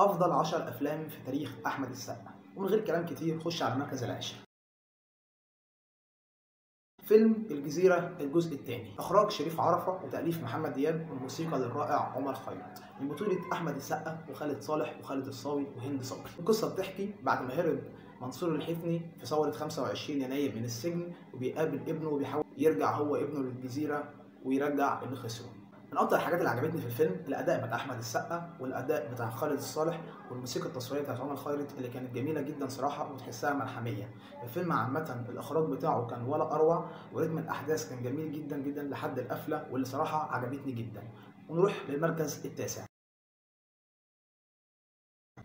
افضل 10 افلام في تاريخ احمد السقا، ومن غير كلام كتير خش على المركز العاشر. فيلم الجزيرة الجزء الثاني، إخراج شريف عرفة وتأليف محمد دياب والموسيقى للرائع عمر خيرت، من بطولة أحمد السقا وخالد صالح وخالد الصاوي وهند صبري. القصة بتحكي بعد ما هرب منصور الحفني في ثورة 25 يناير من السجن، وبيقابل ابنه وبيحاول يرجع هو ابنه للجزيرة ويرجع اللي خسره. من أكتر الحاجات اللي عجبتني في الفيلم الأداء بتاع أحمد السقا والأداء بتاع خالد الصالح والموسيقى التصويرية بتاعت عمر خيرت اللي كانت جميلة جدا صراحة وتحسها ملحمية. الفيلم عامة الإخراج بتاعه كان ولا أروع، ورتم الأحداث كان جميل جدا جدا لحد القفلة واللي صراحة عجبتني جدا. ونروح للمركز التاسع.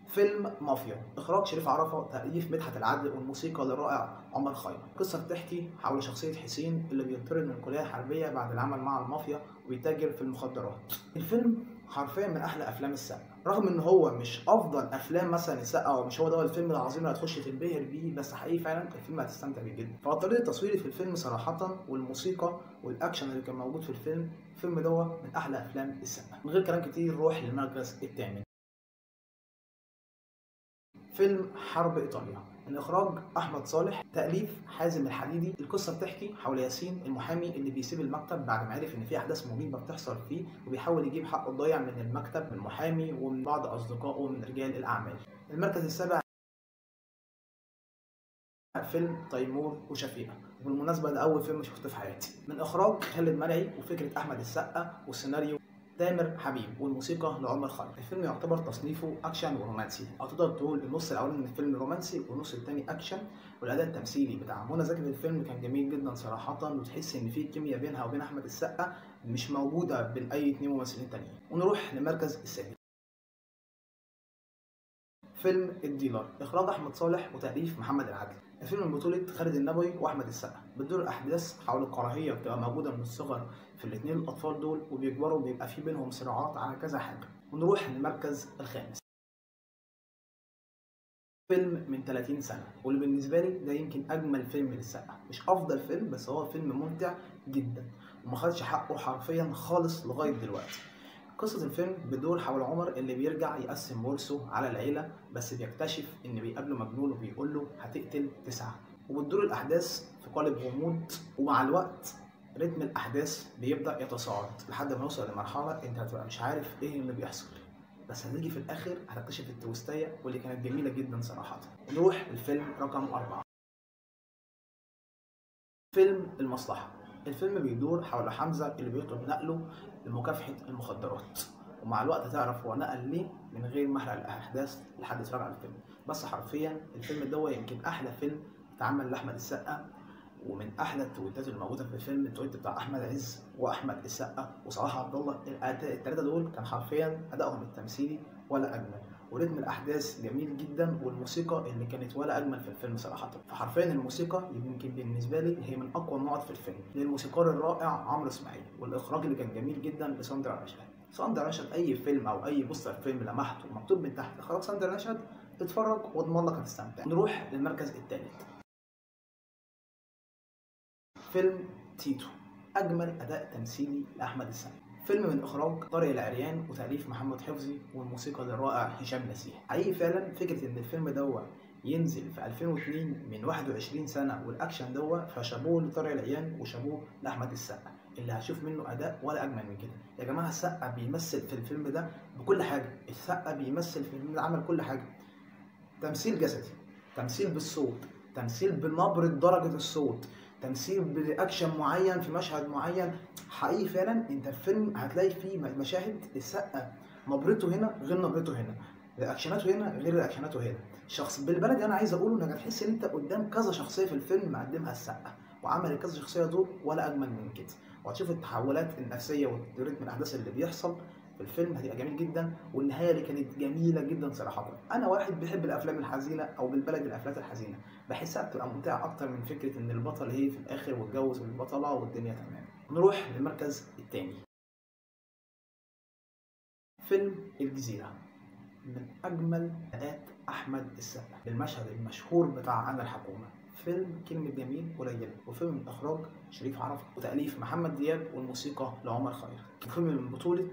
فيلم مافيا، إخراج شريف عرفة وتأليف مدحت العدل والموسيقى للرائع عمر خيرت. القصة بتحكي حول شخصية حسين اللي بيطرد من الكلية الحربية بعد العمل مع المافيا وبيتاجر في المخدرات. الفيلم حرفيا من أحلى أفلام السقا، رغم إن هو مش أفضل أفلام مثلا السقا أو مش هو ده الفيلم العظيم اللي هتخش تنبهر بيه، بس حقيقي فعلا الفيلم هتستمتع بيه جدا. فالطريقة التصويري في الفيلم صراحة والموسيقى والأكشن اللي كان موجود في الفيلم دوت من أحلى أفلام السقا. من غير كلام كتير نروح للمركز الثامن. فيلم حرب إيطاليا، من إخراج أحمد صالح، تأليف حازم الحديدي. القصة بتحكي حول ياسين المحامي اللي بيسيب المكتب بعد ما عرف إن في أحداث مريبة بتحصل فيه، وبيحاول يجيب حقه الضايع من المكتب من المحامي ومن بعض أصدقائه من رجال الأعمال. المركز السابع فيلم تيمور وشفيقة، وبالمناسبة ده أول فيلم شفته في حياتي. من إخراج خالد مرعي وفكرة أحمد السقا والسيناريو تامر حبيب والموسيقى لعمر خيرت. الفيلم يعتبر تصنيفه اكشن ورومانسي، او تقدر تقول النص الاولاني من الفيلم رومانسي والنص الثاني اكشن. والاداء التمثيلي بتاع منى زكي في الفيلم كان جميل جدا صراحه، وتحس ان في كيمياء بينها وبين احمد السقا مش موجوده بين اي اتنين ممثلين تانيين. ونروح للمركز السادس. فيلم الديلر، اخراج احمد صالح وتاليف محمد العدل. الفيلم من بطولة خالد النبوي واحمد السقا، بتدور الاحداث حول الكراهيه بتبقى موجوده من الصغر في الاثنين الاطفال دول، وبيكبروا بيبقى في بينهم صراعات على كذا حاجه. ونروح للمركز الخامس. فيلم من 30 سنه، واللي بالنسبه لي ده يمكن اجمل فيلم للسقا، مش افضل فيلم بس هو فيلم ممتع جدا وما خدش حقه حرفيا خالص لغايه دلوقتي. قصة الفيلم بتدور حول عمر اللي بيرجع يقسم ورثه على العيلة، بس بيكتشف إن بيقابله مجنون وبيقول له هتقتل 9، وبتدور الأحداث في قالب غموض. ومع الوقت رتم الأحداث بيبدأ يتصاعد لحد ما يوصل لمرحلة أنت هتبقى مش عارف إيه اللي بيحصل، بس هتيجي في الآخر هتكتشف التويستاية واللي كانت جميلة جدا صراحة. نروح للفيلم رقم 4. فيلم المصلحة. الفيلم بيدور حول حمزة اللي بيطلب نقله لمكافحة المخدرات، ومع الوقت تعرف هو نقل ليه من غير ما احرق الأحداث لحد يتفرج على الفيلم. بس حرفيا الفيلم ده يمكن أحلى فيلم اتعمل لأحمد السقا، ومن أحلى التويتات اللي موجودة في الفيلم التويت بتاع أحمد عز وأحمد السقا وصلاح عبد الله. التلاتة دول كان حرفيا أدائهم التمثيلي ولا أجمل، ورتم الاحداث جميل جدا، والموسيقى اللي كانت ولا اجمل في الفيلم صراحه. فحرفيا الموسيقى يمكن بالنسبه لي هي من اقوى النقط في الفيلم، للموسيقار الرائع عمرو اسماعيل، والاخراج اللي كان جميل جدا لساندرا رشاد. ساندرا رشاد اي فيلم او اي بوستر فيلم لمحته ومكتوب من تحت اخراج ساندرا رشاد اتفرج واضمن لك هتستمتع. نروح للمركز الثالث. فيلم تيتو، اجمل اداء تمثيلي لاحمد السقا. فيلم من اخراج طارق العريان وتاليف محمد حفظي والموسيقى للرائع هشام نسيح. حقيقي فعلا فكره ان الفيلم دوت ينزل في 2002 من 21 سنه والاكشن دوت، فشابوه لطارق العريان وشابوه لاحمد السقا اللي هشوف منه اداء ولا اجمل من كده. يا جماعه السقا بيمثل في الفيلم ده بكل حاجه، السقا بيمثل في الفيلم ده عمل كل حاجه، تمثيل جسدي، تمثيل بالصوت، تمثيل بنبرة درجة الصوت، تمثيل برياكشن معين في مشهد معين. حقيقي فعلا انت الفيلم هتلاقي فيه مشاهد السقا نبرته هنا غير نبرته هنا، رياكشناته هنا غير رياكشناته هنا. شخص بالبلدي انا عايز اقوله انك هتحس ان انت قدام كذا شخصيه في الفيلم مقدمها السقا، وعمل كذا شخصيه دول ولا اجمل من كده. وهتشوف التحولات النفسيه ورتم الاحداث اللي بيحصل في الفيلم هتبقى جميل جدا، والنهايه اللي كانت جميله جدا صراحه. انا واحد بيحب الافلام الحزينه او بالبلد الافلام الحزينه، بحسها بتبقى ممتعه اكتر من فكره ان البطل هي في الاخر واتجوز البطله والدنيا تمام. نروح للمركز الثاني. فيلم الجزيره، من اجمل اداءات احمد السقا بالمشهد المشهور بتاع انا الحكومه. فيلم كلمة جميل قليلة، وفيلم من إخراج شريف عرفة وتأليف محمد دياب والموسيقى لعمر خيرت. فيلم من بطولة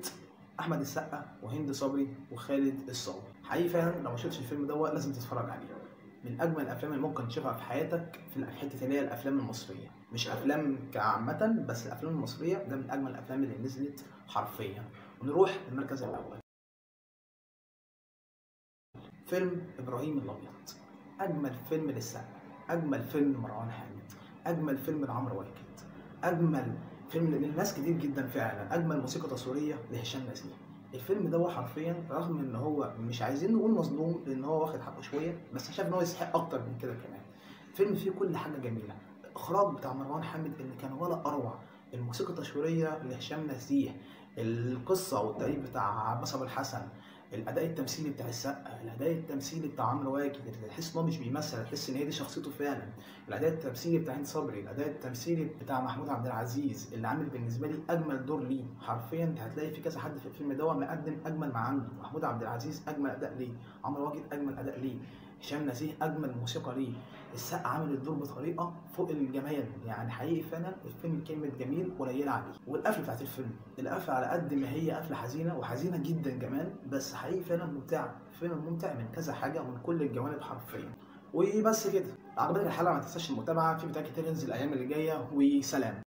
أحمد السقا وهند صبري وخالد الصاوي. حقيقي فعلا لو ما شفتش الفيلم ده لازم تتفرج عليه. من اجمل الافلام اللي ممكن تشوفها في حياتك في حته اللي هي الافلام المصريه، مش افلام كعامه، بس الافلام المصريه ده من اجمل الافلام اللي نزلت حرفيا. ونروح للمركز الاول، فيلم ابراهيم الابيض. اجمل فيلم للسقا، اجمل فيلم لمروان حامد، اجمل فيلم لعمرو واكد، اجمل فيلم لناس كتير جدا فعلا، اجمل موسيقى تصويريه لهشام نزيه. الفيلم ده حرفيا رغم ان هو مش عايزين نقول مظلوم لان هو واخد حقه شويه، بس شايف ان هو يستحق اكتر من كده كمان. فيلم فيه كل حاجه جميله، الاخراج بتاع مروان حامد اللي كان ولا اروع، الموسيقى التصويريه لهشام نزيه، القصه والتأليف بتاع عباس ابو الحسن، الاداء التمثيلي بتاع السقا، الاداء التمثيلي بتاع عمرو واكد اللي تحس ان هو مش بيمثل، تحس ان هي دي شخصيته فعلا، الاداء التمثيلي بتاع هند صبري، الاداء التمثيلي بتاع محمود عبد العزيز اللي عامل بالنسبه لي اجمل دور ليه. حرفيا انت هتلاقي في كذا حد في الفيلم ده مقدم اجمل ما عنده، محمود عبد العزيز اجمل اداء ليه، عمرو واكد اجمل اداء ليه، هشام نزيه اجمل موسيقى ليه، السقا عامل الدور بطريقه فوق الجمال. يعني حقيقي فعلا الفيلم كلمه جميل قليله عليه. والقفله بتاعت الفيلم، القفله على قد ما هي قفله حزينه وحزينه جدا كمان، بس حقيقي فعلا ممتعه، فيلم ممتع من كذا حاجه ومن كل الجوانب حرفيا. وبس كده، عجبتك الحلقه ما تنساش المتابعه، في فيديوهات كتير ينزل الايام اللي جايه، وسلام.